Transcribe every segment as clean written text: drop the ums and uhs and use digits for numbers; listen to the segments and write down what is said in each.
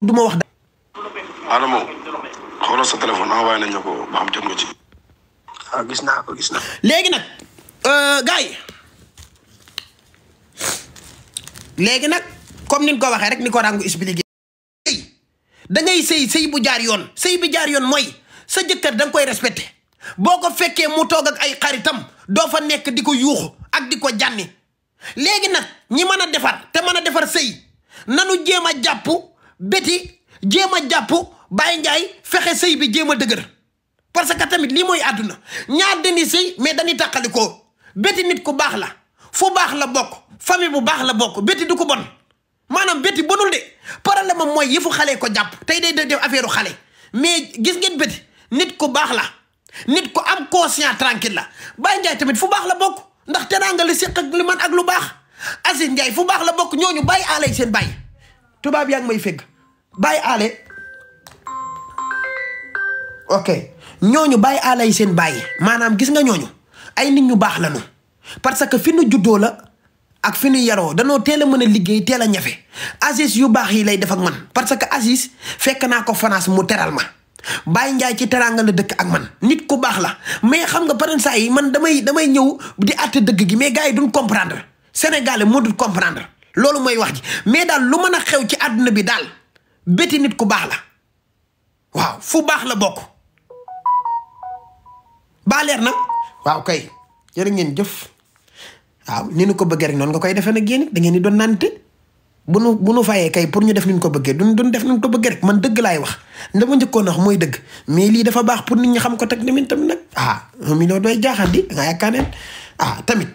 du ma wax. Adamo xoolal sa téléphone envoyé nañ la ko ba xam jot nga ci. gis naa ko. léegi nag gars yi léegi nag comme ni ñu ko waxee rek ni ko rangu expliqué. da ngay sëy bu jaar yoon sëy bi jaar yoon mooy sa jëkkër da nga koy respecté boo ko fekkee mu toog ak ay xaritam doo fa nekk di ko yuuxu ak di ko jànni. léegi nag ñi mën a defar te mën a defar sëy nanu jéem a jàpp Betty jéem a jàpp Baye Ndiaye fexe sëy bi jéem a dëgër parce que tamit lii mooy àdduna ñaar dañuy sëy mais dañuy tàqali ko. Betty nit ku baax la fu baax la bokk famille bu baax la bokk Betty du ko bon maanaam Betty bonul de problème am mooy yëfu xale ko jàpp tey day def affaire xale mais gis ngeen Betty nit ku baax la nit ku am conscience tranquille la. Baye Ndiaye tamit fu baax la bokk ndax teraanga li séq ak li man ak lu baax. Aziz Ndiaye fu baax la bokk ñooñu bàyyi aalay seen bàyyi tubaab yaa ngi may fegg bàyyi aale ok ñooñu bàyyi aalay seen bàyyi maanaam gis nga ñooñu ay nit ñu baax la ñu parce que fi nu juddoo la ak fi nu yaroo danoo teel a mën a liggéey teel a ñafe. Aziz yu baax yi lay def ak man parce que Aziz fekk naa ko France mu teral ma Baye Ndiaye ci teraanga la dëkk ak man nit ku baax la mais xam nga par saa yi man damay ñëw di àtte dëgg gi mais gars yi duñ comprendre Sénégalais moo dul comprendre loolu mooy wax ji mais daal lu mën a xew ci àdduna bi daal Betty nit ku baax la waaw fu baax la bokk baa leer na waaw kay jërë ngeen jëf waaw ni nu ko bëggee rek noonu nga koy defee nag yéen da ngeen di doon nante bu nu fayee kay pour ñu def ni ñu ko bëggee duñ def ni ñu ko bëggee rek man dëgg laay wax dama njëkkoon wax mooy dëgg mais lii dafa baax pour nit ñi xam ko teg tamit nag 1 million doy jaaxal di da nga yaakaar ne tamit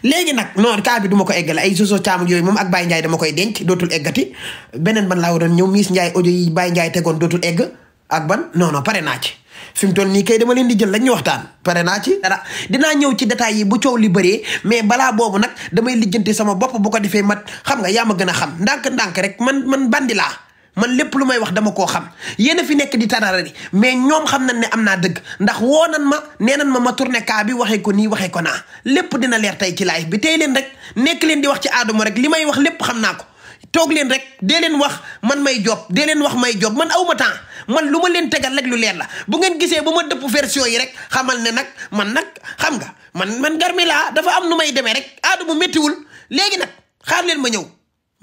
léegi nag non cas bi du ma ko eggale ay soso caam yooyu moom ak Baye Ndiaye dama koy denc dootul eggati beneen ban laa waroon ñëw Miss Ndiaye audio yi Baye Ndiaye tegoon dootul egg ak ban non pare naa ci fi mu toll nii kay dama leen di jël lañ ñu waxtaan pare naa ci dara dinaa ñëw ci détails yi bu coow li bëree mais balaa boobu nag damay lijjanti sama bopp bu ko defee mat xam nga yaa ma gën a xam ndànk rek man bandi laa man lépp lu may wax dama koo xam yéen a fi nekk di tararari mais ñoom xam nañ ne am naa dëgg ndax woo nan ma nee nan ma tourné cas bi waxee ko nii waxee ko naa lépp dina leer tey ci live bi tey leen rek nekk leen di wax ci Adamo rek li may wax lépp xam naa ko toog leen rek dee leen wax man may job dee leen wax may job man awma temps man lu ma leen tegal rek lu leer la bu ngeen gisee ba ma dëpp version yi rek xamal ne nag man nag xam nga man garmi laa dafa am nu may demee rek Adamo méttiwul léegi nag xaar leen ma ñëw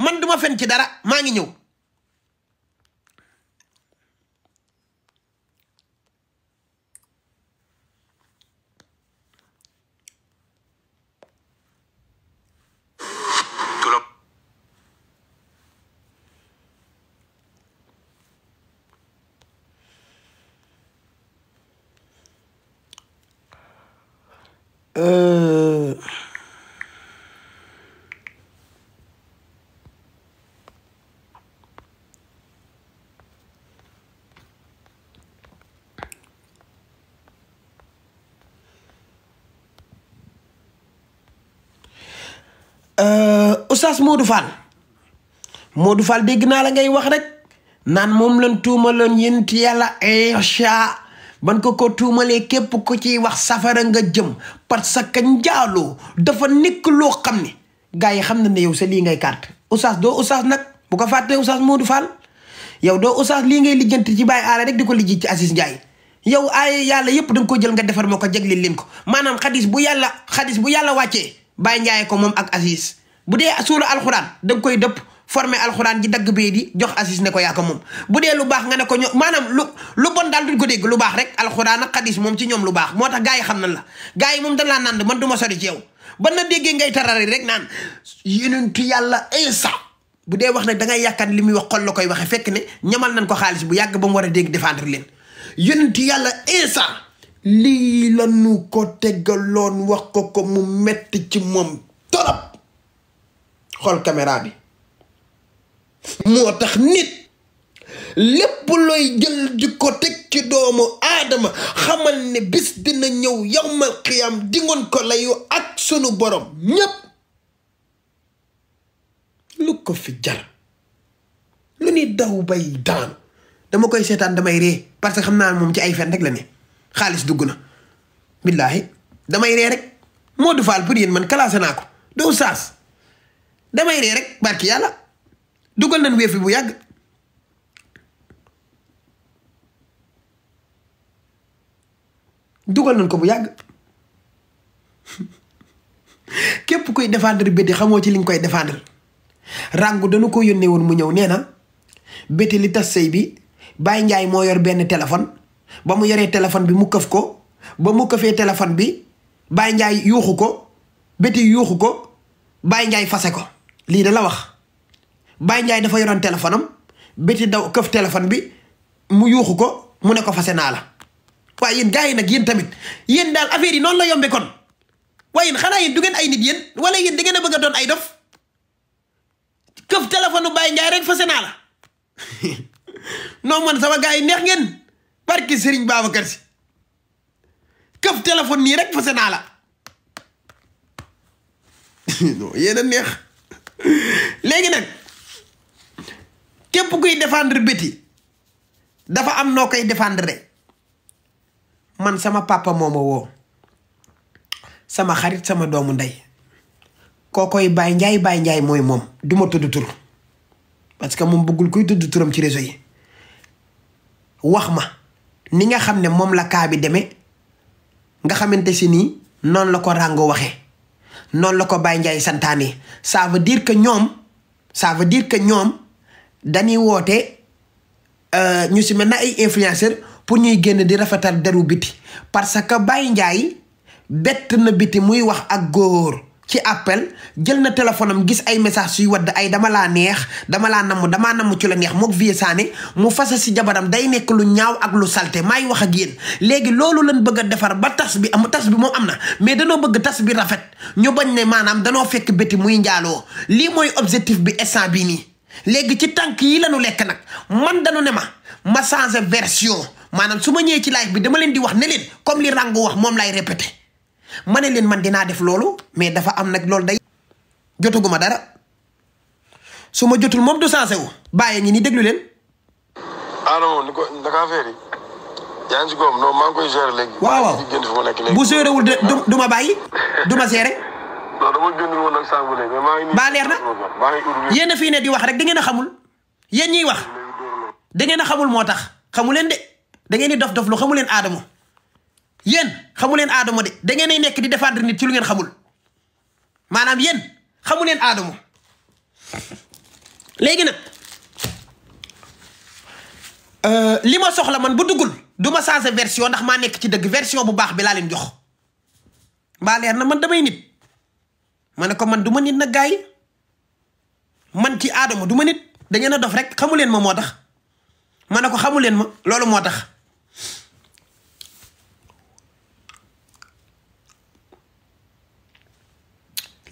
man duma fen ci dara maa ngi ñëw Oustaz Modou Fall dégg naa la ngay wax rek naan moom lan tuumaloon yént yàlla Aïcha ban ko tuumalee képp ku ciy wax safara nga jëm parce que njaaloo dafa nekk loo xam ne gars yi xam na ne yow sa lii ngay carte Oustaz doo Oustaz nag bu ko fàttee Oustaz Modou Fall yow doo Oustaz lii ngay lijjanti ci Baye Aale rek di ko lijjanti ci Aziz Ndiaye yow ay yàlla yëpp da nga ko jël nga defar ma ko jagleel leen ko maanaam xadis bu yàlla wàccee Baye Ndiaye ko moom ak Aziz bu dee suura alxuraan da nga koy dëpp formé alxuraan ji dagg bee di jox Aziz ne ko yaa ko moom bu dee lu baax nga ne ko maanaam lu bon daal duñ ko dégg lu baax rek alxuraan ak xadis moom ci ñoom lu baax moo tax gars yi xam nañ la gars yi moom dañ laa nand man du ma sori ci yow ban na déggee ngay tarari rek naan yonentu yàlla Isa bu dee wax nag da ngay yaakaar li muy wax xol la koy waxe fekk ne ñamal nañ ko xaalis bu yàgg ba mu war a dégg défendre leen yonentu yàlla Isa lii la ñu ko teggaloon wax ko mu metti ci moom torop xool caméra bi moo tax nit lépp looy jël di ko teg ci doomu aadama xamal ne bis dina ñëw yawmal qiyaam dingoon ko layu ak sunu borom ñépp lu ko fi jar lu ni daw bay daanu dama koy seetaan damay ree parce que xam naa moom ci ay fen rek la ne xaalis dugg na billaahi damay ree rek Modou Fall pour yéen man classé naa ko doo saas damay ree rek barki yàlla dugal nañ Wave bi bu yàgg dugal nañ ko bu yàgg képp kuy défendre Betty xamoo ci li nga koy défendre Rangou dañu ko yónnee woon mu ñëw nee na Betty li tas sëy bi Baye Ndiaye moo yor benn téléphone ba mu yoree téléphone bi mu këf ko ba mu këfee téléphone bi Baye Ndiaye yuuxu ko Betty yuuxu ko Baye Ndiaye fase ko lii da la wax Baye Ndiaye dafa yoroon téléphone am Betty daw këf téléphone bi mu yuuxu ko mu ne ko fase naa la waaye yéen gars yi nag yéen tamit yéen daal affaire yi noonu la yombe kon waaye yéen xanaa yéen du ngeen ay nit yéen wala yéen da ngeen a bëgg a doon ay dof këf téléphone Baye Ndiaye rek fase naa la non man sama gars yi neex ngeen barki Serigne Babacar Si këf téléphone nii rek fase naa la non yéen a neex léegi nag képp kuy défendre Betty dafa am noo koy défendre man sama papa moo ma woo sama xarit sama doomu ndey kookoy Baye Ndiaye mooy moom du ma tudd tur parce que moom bëggul kuy tudd turam ci réseau yi wax ma ni nga xam ne moom la kaa bi demee nga xamante si nii noonu la ko Rangou waxee noonu la ko Baye Ndiaye santaane ça veut dire que ñoom dañuy woote ñu si mel na ay influenceurs pour ñuy génn di rafetal deru Betty parce que Baye Ndiaye bett na Betty muy wax ak góor ci appel jël na téléphone am gis ay message suy wadd ay dama laa neex damaa namm ci la neex mook Vieux Sané mu fasa si jabaram day nekk lu ñaaw ak lu salte maay wax ak yéen léegi loolu lañ bëgg a defar ba tas bi moom am na mais danoo bëgg tas bi rafet ñu bañ ne maanaam danoo fekk Betty muy njaaloo lii mooy objectif bi instant bii nii léegi ci tànk yi lañu lekk nag man dañu ne ma changer version maanaam su ma ñëwee ci live bi dama leen di wax ne leen comme li Rangou wax moom lay répété ma ne leen man dinaa def loolu mais dafa am nag loolu day jotaguma dara su ma jotul moom du sensé wu bàyyi ngi ni déglu leen. Adamo ni ko naka affaire yi yaa ngi si góob non maa ngi koy gérer léegi. waaw bu gérer wul de du ma bàyyi du ma gérer. non dama génn woon nag sànq léegi mais maa ngi. ba leer na yéen a fii ne di wax rek da ngeen a xamul yéen ñiy wax da ngeen a xamul moo tax xamu leen de da ngeen di dof lu xamu leen Adamo. yéen xamu leen Adamo de da ngeen ay nekk di défendre nit ci lu ngeen xamul maanaam yéen xamu leen Adamo léegi nag li ma soxla man bu duggul du ma changer version ndax maa nekk ci dëgg version bu baax bi laa leen jox mbaa leer na man damay nit ma ne ko man du ma nit nag gars yi man ci Adamo du ma nit da ngeen a dof rek xamu leen ma moo tax ma ne ko xamu leen ma loolu moo tax.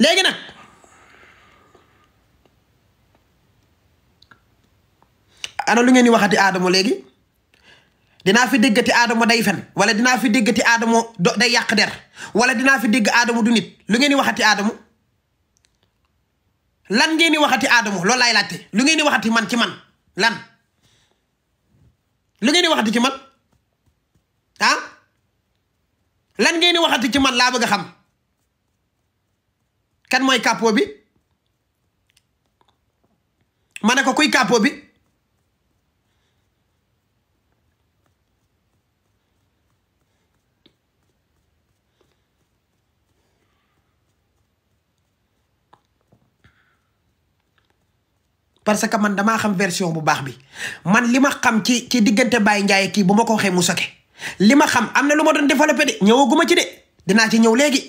léegi nag ana lu ngeen di waxati Adamo léegi dinaa fi déggati Adamo day fen wala dinaa fi déggati Adamo day yàq der wala dinaa fi dégg Adamo du nit lu ngeen di waxati Adamo lan ngeen di waxati Adamo loolu laay laajte lu ngeen di waxati man ci man lan lu ngeen di waxati ci man ah lan ngeen di waxati ci man laa bëgg a xam. kan mooy capot bi ma ne ko kuy capot bi parce que man damaa xam version bu baax bi man li ma xam ci diggante Baye Ndiaye kii bu ma ko waxee mu soke li ma xam am na lu ma doon développé de ñëwaguma ci de dinaa ci ñëw léegi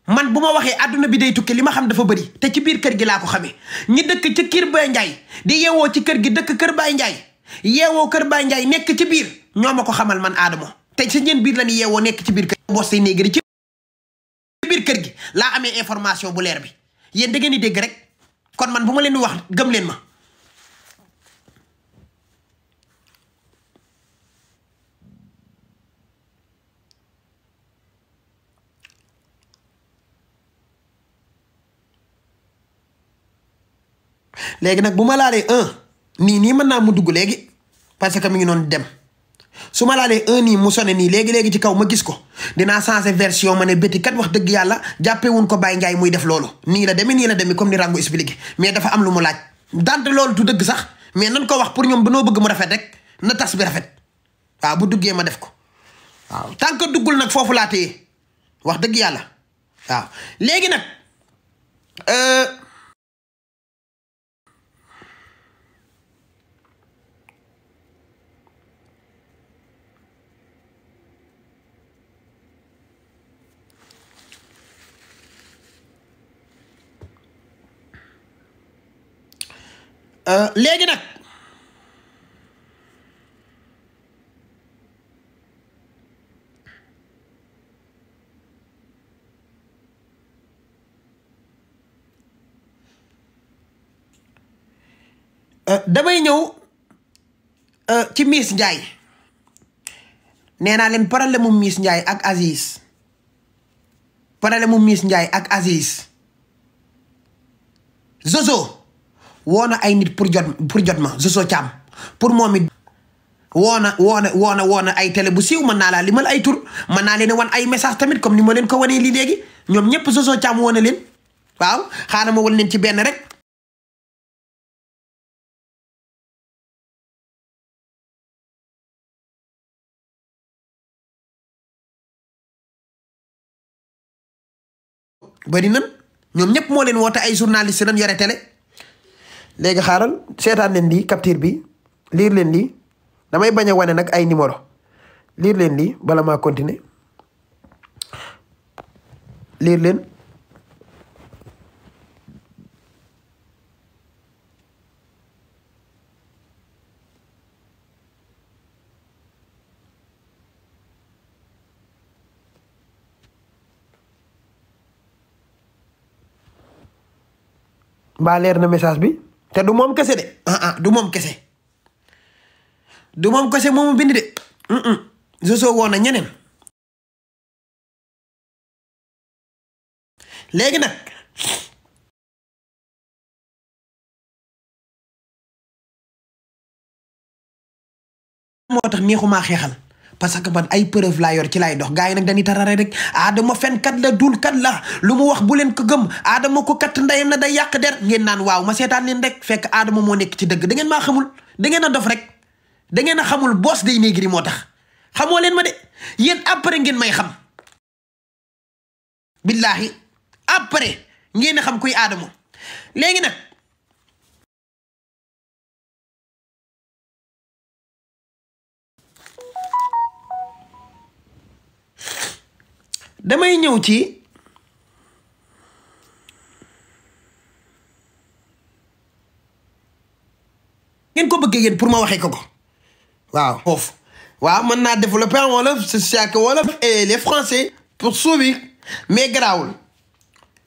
man bu ma waxee àdduna bi day tukki li ma xam dafa bëri te ci biir kër gi laa ko xamee ñi dëkk ci kër Baye Ndiaye di yeewoo ci kër gi dëkk kër Baye Ndiaye yeewoo kër Baye Ndiaye nekk ci biir ñoo ma ko xamal man Adamo te ci ñeen biir la ñu yeewoo nekk ci biir kër gi. Bosse Negri ci biir kër gi laa amee information bu leer bi yéen da ngeen di dégg rek kon man bu ma leen di wax gëm leen ma. léegi nag bu ma laalee nii mën naa mu dugg léegi parce que mi ngi noonu dem su ma laalee nii mu sone nii léegi ci kaw ma gis ko dinaa changer version ma ne Betty kat wax dëgg yàlla jàppee wuñ ko Baye Ndiaye muy def loolu nii la demee comme ni Rangou expliqué mais dafa am lu mu laaj dante loolu du dëgg sax mais nan ko wax pour ñoom danoo bëgg mu rafet rek na tas bi rafet waaw bu duggee ma def ko waaw tant que duggul nag foofu laa téye wax dëgg yàlla waaw léegi nag léegi nag damay ñëw ci Miss Ndiaye nee naa leen problème mu Miss Ndiaye ak Aziz problème mu Miss Ndiaye ak Aziz Zozo woo na ay nit pour jot ma Zozo Thiam pour moom it woona ay télé bu siiw mën naa laa limal ay tur mën naa leen wan ay message tamit comme ni ma leen ko wanee lii léegi ñoom ñëpp Zozo Thiam woo na leen waaw xaaral ma wan leen ci benn rek bari nan ñoom ñëpp moo leen woote ay journaliste dañ yore télé léegi xaaral seetaan leen lii capture bi liir leen lii damay bañ a wane nag ay numéro liir leen lii bala maa continuer liir leen mbaa leer na message bi te du moom kese de du moom kese moomu bind de Zozo woon na ñeneen léegi nag moo tax neexumaa xeexal parce que man ay preuve laa yor ci laay dox gars yi nag dañuy tarare rek Adama fen kat la dul kat la lu mu wax bu leen ko gëm Adama ko kat ndeyam la day yàq der ngeen naan waaw ma seetaan leen rek fekk Adama moo nekk ci dëgg da ngeen maa xamul da ngeen a dof rek da ngeen a xamul boss day néegri moo tax xamoo leen ma de yéen après ngeen may xam billahi après ngeen a xam kuy Adama léegi nag damay ñëw ci ngeen ko bëggee yéen pour ma waxee ko waaw foofu waaw mën naa développer en wolof c'est que wolof et les français pour sauver mais garaawul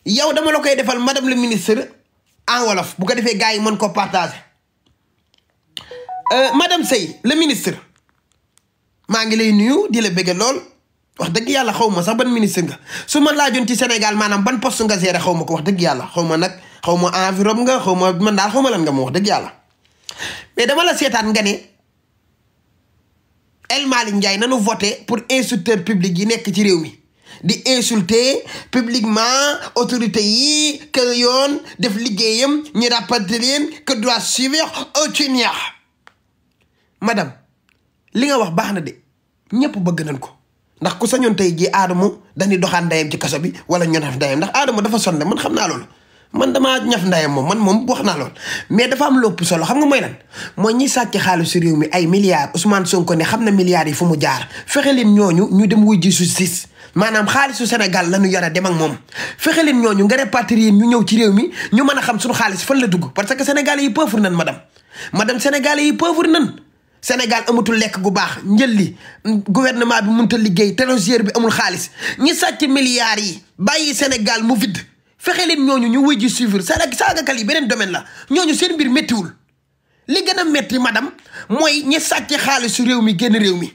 yow dama la koy defal madame le ministre en wolof bu ko defee gars yi mën ko partager madame Seye le ministre maa ngi lay nuyu di la bëgg lool wax dëgg yàlla xaw ma sax ban ministre nga su ma laajoon ci Sénégal maanaam ban poste nga gérer xaw ma ko wax dëgg yàlla xaw ma nag xaw ma environ nga xaw ma man daal xaw ma lan nga ma wax dëgg yàlla mais dama la seetaan nga ne El Malick Ndiaye nanu voté pour insulteur public yi nekk ci réew mi di insulter publiquement autorité yi que yoon def liggéeyam ñu rapporter leen que doit suivre aucunia madame li nga wax baax na de ñëpp bëgg nañ ko ndax ku sañoon tey jii Adama dañuy doxaan ndayam ci kaso bi wala ñu ñaf ndayam ndax Adama dafa sonn man xam naa loolu man damaa ñaf ndayam moom wax naa loolu mais dafa am lépp solo xam nga mooy lan mooy ñi sàcc xaalisu réew mi ay milliards Ousmane Sonko ne xam na milliards yi fu mu jaar fexe leen ñooñu ñu dem wuy ji justice maanaam xaalisu Sénégal la ñu yore dem ak moom fexe leen ñooñu nga répatrier ñu ñëw ci réew mi ñu mën a xam suñu xaalis fan la dugg parce que Sénégalais yi pauvre nan madame Sénégalais yi pauvre nan Sénégal amatul lekk gu baax njël li gouvernement bi mënut a liggéey trésorier bi amul xaalis ñi sàcc milliards yi bàyyi Sénégal mu vide fexe leen ñooñu ñu wuy ji suivre saagakat yi beneen domaine la ñooñu seen mbir méttiwul li gën a métti madame mooy ñi sàcc xaalisu réew mi génn réew mi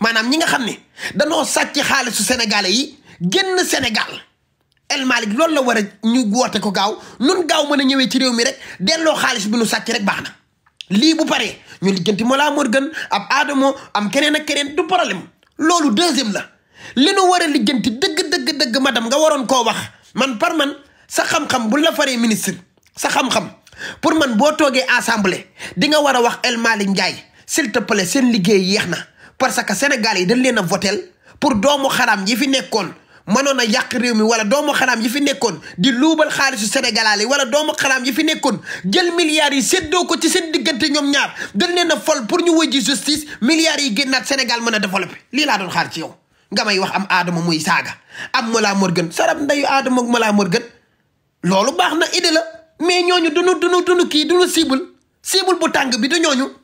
maanaam ñi nga xam ne danoo sàcc xaalisu sénégalais yi génn Sénégal El Malick loolu la war a ñu woote ko gaaw nun gaaw mën a ñëwee ci réew mi rek delloo xaalis bi nu sàcc rek baax na lii bu paree ñu lijjanti Mollah Morgun ab Adamo am keneen ak keneen du problème loolu deuxième la li nu war a lijjanti dëgg madame nga waroon koo wax man par man sa xam-xam bu la faree ministre sa xam-xam pour man boo toogee assemblée di nga war a wax El Malick Ndiaye s'il te plaît seen liggéey yéex na parce que Sénégal yi dañ leen a votel pour doomu xaram yi fi nekkoon mënoon a yàq réew mi wala doomu xaram yi fi nekkoon di luubal xaalisu Sénégalais yi wala doomu xaram yi fi nekkoon jël milliards yi séddoo ko ci seen diggante ñoom ñaar dañ leen a fol pour ñu wëj ji justice milliards yi génnaat Sénégal mën a développé lii laa doon xaar ci yow nga may wax am Adama muy saaga am Mollah Morgun sarab ndeyu Adama ak Mollah Morgun loolu baax na idée la mais ñooñu duñu kii duñu cible bu tàng bi du ñooñu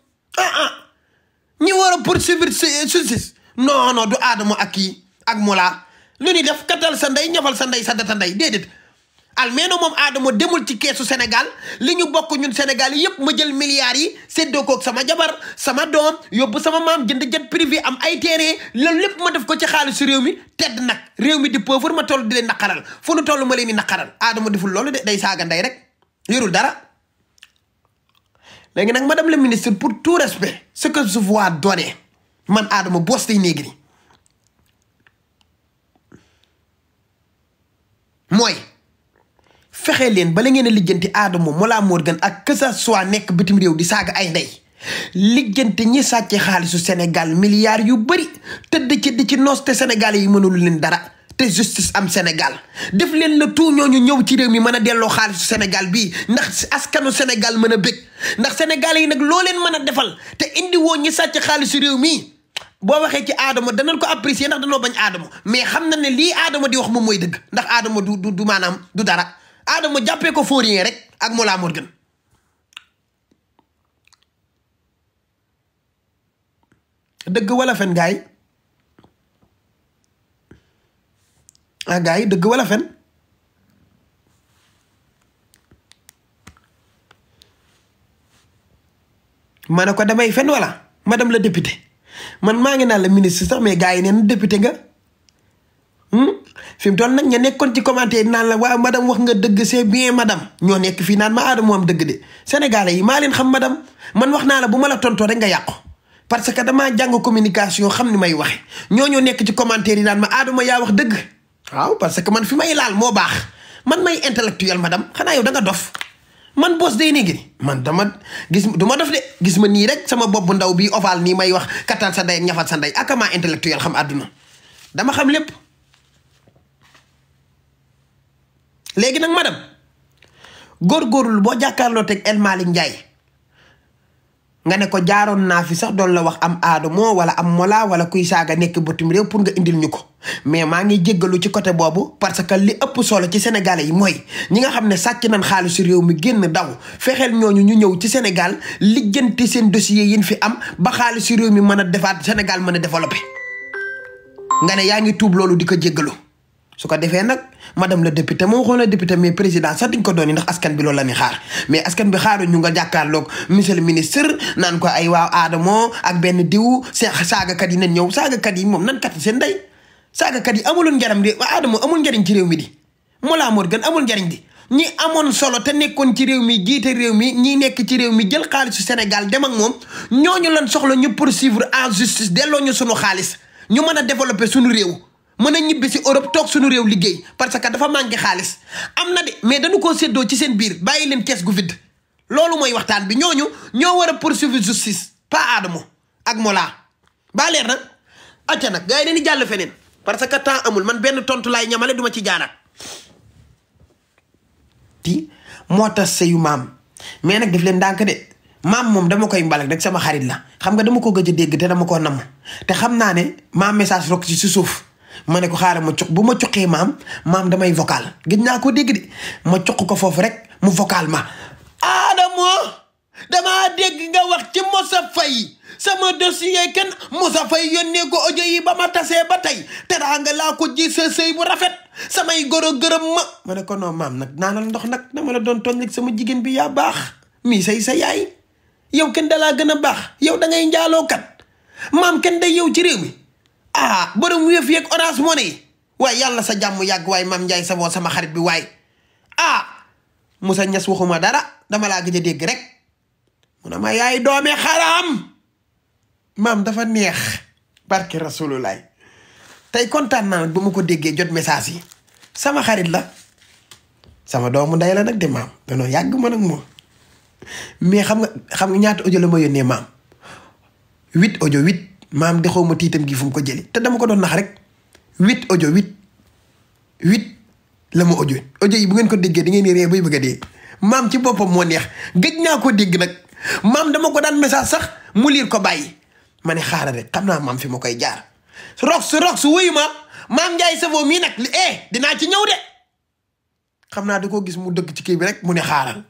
ñi war a poursuivre justice non du Adama ak kii ak Mollah lu ñuy def katal sa ndey ñafal sa ndey sa data ndey déedéet almeeno moom Adama demul ci keesu Sénégal li ñu bokk ñun Sénégal yëpp ma jël milliards yi séddoo koog sama jabar sama doom yóbbu sama maam jënd jet privé am ay terrain loolu lépp ma def ko ci xaalisu réew mi tedd nag réew mi di pauvre ma toll di leen naqaral fu nu toll ma leen di naqaral Adama deful loolu de day saaga ndey rek yorul dara. léegi nag madame la ministre pour tout respect ce que je vois donner man Adama boos day néegri mooy fexe leen bala ngeen a lijjanti Adama Mollah Morgun ak que ça soit nekk bitim réew di saaga ay ndey lijjanti ñi sàcce xaalisu Sénégal milliards yu bëri tëdd ci di ci noos te Sénégalais yi mënul leen dara te justice am Sénégal def leen la tout ñooñu ñëw ci réew mi mën a delloo xaalisu Sénégal bii ndax askanu Sénégal mën a bëgg ndax Sénégalais yi nag loo leen mën a defal te indi woo ñi sàcc xaalisu réew mi boo waxee ci Adama danañ ko apprécier ndax danoo bañ Adama mais xam na ne lii Adama di wax moom mooy dëgg ndax Adama du maanaam du dara Adama jàppee ko foo rien rek ak Mollah Morgun dëgg wala fen gars yi gars yi dëgg wala fen ma ne ko damay fen wala madame la députée man maa ngi naan la ministre sax mais gars yi neen député nga fi mu toll nag ña nekkoon ci commentaire naan la waaw madame wax nga dëgg c'est bien madame ñoo nekk fii naan ma Adama am dëgg de Sénégalais yi maa leen xam madame man wax naa la bu ma la tontoo rek nga yàqu parce que damaa jàng communication xam ni may waxe ñoo nekk ci commentaire yi naan ma Adama yaa wax dëgg waaw parce que man fi may laal moo baax man may intellectuel madame xanaa yow da nga dof man boos day néegri man dama gis du ma dof de gis ma nii rek sama bopp bu ndaw bii ovale nii may wax kattal sa ndey ñafal sa ndey ak maa intellectuel xam àdduna dama xam lépp léegi nag madame góorgóorlu boo jàkkaarloo teg El Malick Ndiaye nga ne ko jaaroon naa fi sax doon la wax am Adama wala am Mollah wala kuy saaga nekk bitim réew pour nga indil ñu ko mais maa ngi jéggalu ci côté boobu parce que li ëpp solo ci Sénégalais yi mooy ñi nga xam ne sàcc nañ xaalisu réew mi génn daw fexeel ñooñu ñu ñëw ci Sénégal lijjanti seen dossier yin fi am ba xaalisu réew mi mën a defaat Sénégal mën a développé nga ne yaa ngi tuub loolu di ko jéggalu su ko defee nag madame la député moo waxoon la député mais président sax diñ ko doon ndax askan bi loolu la ni xaar mais askan bi xaaru ñu nga jàkkaarloog monsieur le ministre naan ko ay waaw Adama ak benn diw saagakat yi nañ ñëw saagakat yi moom nan kat seen ndey saagakat yi amuloon njariñ di Adama amul njariñ ci réew mi di Mollah Morgun amul njariñ di ñi amoon solo te nekkoon ci réew mi jiite réew mi ñi nekk ci réew mi jël xaalisu Sénégal dem ak moom ñooñu lan soxla ñu poursuivre en justice delloo ñu sunu xaalis ñu mën a développer sunu réew mën a ñibbi si Europe toog suñu réew liggéey parce que dafa manqué xaalis am na de mais dañu koo séddoo ci seen biir bàyyi leen kees gu vide loolu mooy waxtaan bi ñooñu ñoo war a poursuivre justice pas Adama ak Mollah baa leer na acca nag gars yi dañuy jàll feneen parce que temps amul man benn tontu laay ñamale duma ci jaanaat ti moo tax sëyu maam mais nag def leen ndànk de maam moom dama koy mbalak rek sama xarit la xam nga dama ko gëj a dégg te dama koo namm te xam naa ne maam message rok ci si suuf ma ne ko xaaral ma cuq bu ma cuqee maam damay vocal gëj naa ko dégg de ma cuq ko foofu rek mu vocal ma Adama damaa dégg nga wax ci Moussa Faye sama dossier kenn Moussa Faye yónnee ko audio yi ba ma tasee ba tey teraanga laa ko ji sa sëy bu rafet samay goro gërëm ma ne ko non maam nag naanal ndox nag dama la doon tooñ rek sama jigéen bi yaa baax mii say sa yaay yow kenn dalaa gën a baax yow da ngay njaaloo kat maam kenn day yow ci réew mi borom Wave yeeg Orange Money waaye yàlla sa jàmm yàgg waaye maam Ndiaye Savon sama xarit bi waaye Moussa Niass waxuma dara dama laa gëj a dégg rek mu ne ma yaay doome xaram maam dafa neex barke rasulullah tey kontaan naa nag ba ma ko déggee jot message yi sama xarit la sama doomu ndey la nag de maam danoo yàgg ma nag moom mais xam nga ñaata audio la ma yónnee maam 8 audio 8 maam de xaw ma tiitam gi fu mu ko jëlee te dama ko doon nax rek 8 audio 8 la ma audio yi bu ngeen ko déggee da ngeen di ree bay bëgg a dee maam ci boppam moo neex gëj naa ko dégg nag maam dama ko daan message sax mu liir ko bàyyi ma ne xaaral rek xam naa maam fi ma koy jaar rox wuyu ma maam Ndiaye Savon mii nag dinaa ci ñëw de xam naa da koo gis mu dëgg ci kii bi rek mu ne xaaral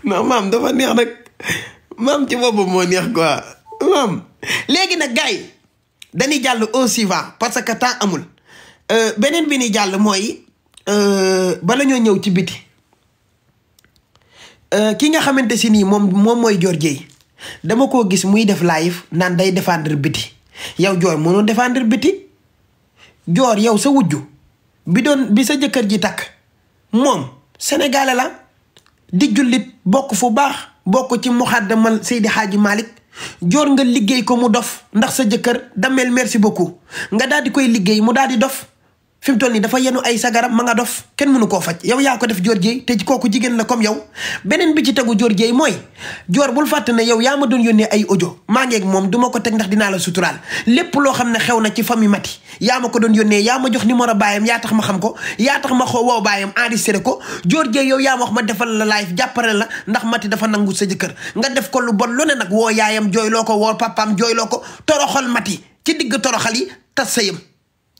non maam dafa neex nag maam ci boppam moo neex quoi maam léegi nag gars yi dañuy jàll au suivant parce que temps amul beneen bi ni jàll mooy bala ñoo ñëw ci biti ki nga xamante si nii moom mooy Dior Dieye dama koo gis muy def live naan day défendre biti yow Dior mënoo défendre biti Dior yow sa wujju bi sa jëkkër ji takk moom sénégalais la di jullit bokk fu baax bokk ci muxaddamal Seydi Hadji Malick Dior nga liggéey ko mu dof ndax sa jëkkër damel merci beaucoup nga daal di koy liggéey mu daal di dof fi mu toll nii dafa yenu ay sagaram ma nga dof kenn mënu koo faj yow yaa ko def Dior Dieye te kooku jigéen la comme yow beneen bi ci tegu Dior Dieye mooy Dior bul fàtte ne yow yaa ma doon yónnee ay audio maa ngeeg moom du ma ko teg ndax dinaa la suturaal lépp loo xam ne xew na ci famille Mati yaa ma ko doon yónnee yaa ma jox numéro baayam yaa tax ma xam ko yaa tax ma woo baayam enregistré ko Dior Dieye yow yaa ma wax ma defal la live jàppale la ndax Mati dafa nangu sa jëkkër nga def ko lu bon lu ne nag woo yaayam jooyloo ko woo papaam jooyloo ko toroxal Mati ci digg toroxal yi tas sëyam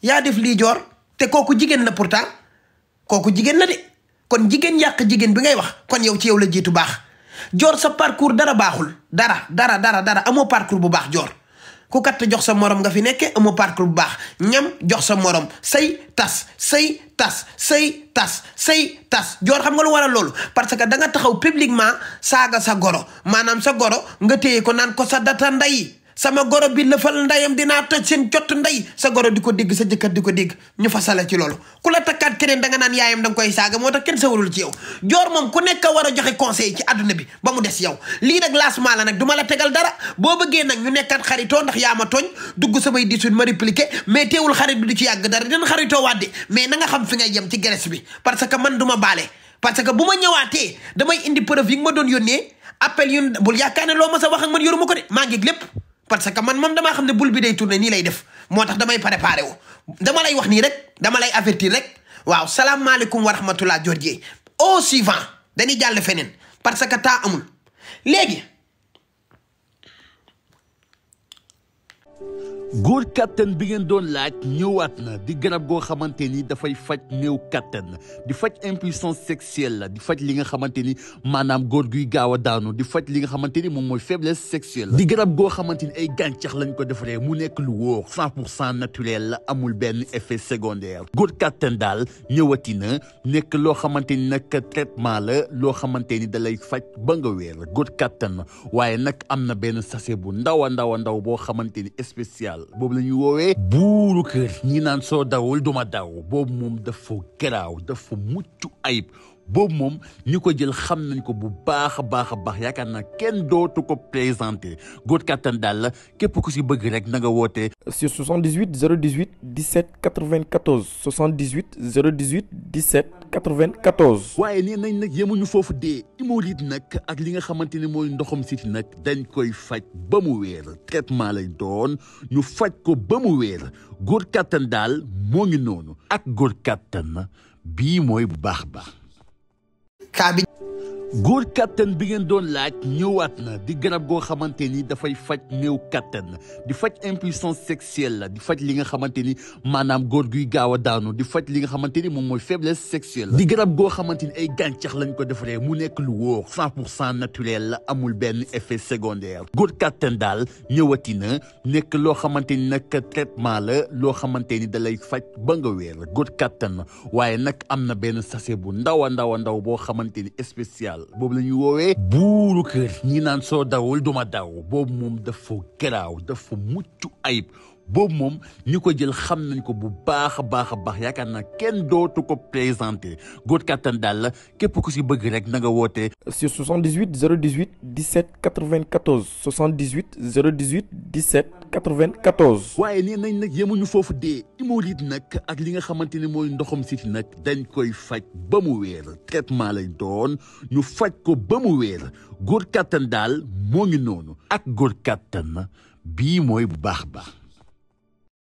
yaa def lii Dior te kooku jigéen la pourtant kooku jigéen la de kon jigéen yàq jigéen bi ngay wax kon yow ci yow la jiitu baax Dior sa parcours dara baaxul dara amoo parcours bu baax Dior ku kat jox sa morom nga fi nekke amoo parcours bu baax ñam jox sa morom say tas Dior xam nga lu waral loolu parce que da nga taxaw publiquement saaga sa goro maanaam sa goro nga téye ko naan ko sa data nday sama goro bi lëfal ndayam dinaa toj seen jot nday sa goro di ko dégg sa jëkkër di ko dégg ñu fasale ci loolu ku la takkaat keneen da nga naan yaayam da nga koy saaga moo tax kenn sawarul ci yow Dior moom ku nekk war a joxe conseil ci àdduna bi ba mu des yow lii nag lancement la nag du ma la tegal dara boo bëggee nag ñu nekkaat xaritoo ndax yaa ma tooñ dugg samay 18 ma répliqué mais teewul xarit bi du ci yàgg dara dina xaritoo wàdde mais na nga xam fi ngay yem ci geres bi parce que man du ma baale parce que bu ma ñëwaatee damay indi preuve yi nga ma doon yónnee appel yu bul yaakaar ne loo ma sa wax ak man yoruma ko de maa ngi lépp parce que man moom damaa xam ne bul bi day tourné nii lay def moo tax damay préparé wu dama lay wax nii rek dama lay avertir rek waaw salaamaaleykum wa rahmatullah Dior Dieye au suivant dañuy jàll feneen parce que temps amul léegi góor kattan bi ngeen doon laaj ñëwaat na di garab goo xamante ni dafay faj néew kattan di faj impuissance sexuelle di faj li nga xamante ni maanaam góor guy gaaw a daanu di faj li nga xamante ni moom mooy faiblesse sexuelle di garab goo xamante ni ay gàncax lañ ko defaree mu nekk lu wóor 100% naturel la amul benn effet secondaire góor kattan daal ñëwati na nekk loo xamante ni nag traitement la loo xamante ni da lay faj ba nga wéer góor kattan waaye nag am na benn sachet bu ndaw a ndaw boo xamante ni spécial boobu la ñuy woowee buuru kër ñi naan soo dawul duma daw boobu moom dafa garaaw dafa mucc ayib boobu moom ñi ko jël xam nañ ko bu baax a baax yaakaar naa kenn dootu ko présenté góor kattan daal la képp ku si bëgg rek na nga woote sur 78 018 17 94 78 018 17 94. waaye nee nañ nag yemuñu foofu dee hémorroïde nag ak li nga xamante ni mooy ndoxam siti nag dañ koy faj ba mu wéer traitement lay doon ñu faj ko ba mu wéer góor kattan daal moo ngi noonu ak góor kattan bii mooy bu baax góor kattan bi ngeen doon laaj ñëwaat na di garab goo xamante ni dafay faj néew kattan di faj impuissance sexuelle di faj li nga xamante ni maanaam góor guy gaaw a daanu di faj li nga xamante ni moom mooy faiblesse sexuelle di garab goo xamante ni ay gàncax lañ ko defaree mu nekk lu wóor 100% naturel la amul benn effet secondaire góor kattan daal ñëwati na nekk loo xamante ni nag traitement la loo xamante ni da lay faj ba nga wéer góor kattan waaye nag am na benn sachet bu ndaw a ndaw boo xamante ni spécial boobu la ñuy woowee buuru kër ñi naan soo dawul duma daw boobu moom dafa garaaw dafa mucc ayib boobu moom ñi ko jël xam nañ ko bu baax a baax a baax yaakaar naa kenn dootu ko présenté góor kattan daal la képp ku si bëgg rek na nga woote sur 78 018 17 94 78 018 17 94. waaye nee nañ nag yemuñu foofu dee hémorroïde nag ak li nga xamante ni mooy ndoxam siti nag dañ koy faj ba mu wéer traitement lay doon ñu faj ko ba mu wéer góor kattan daal moo ngi noonu ak góor kattan bii mooy bu baax baax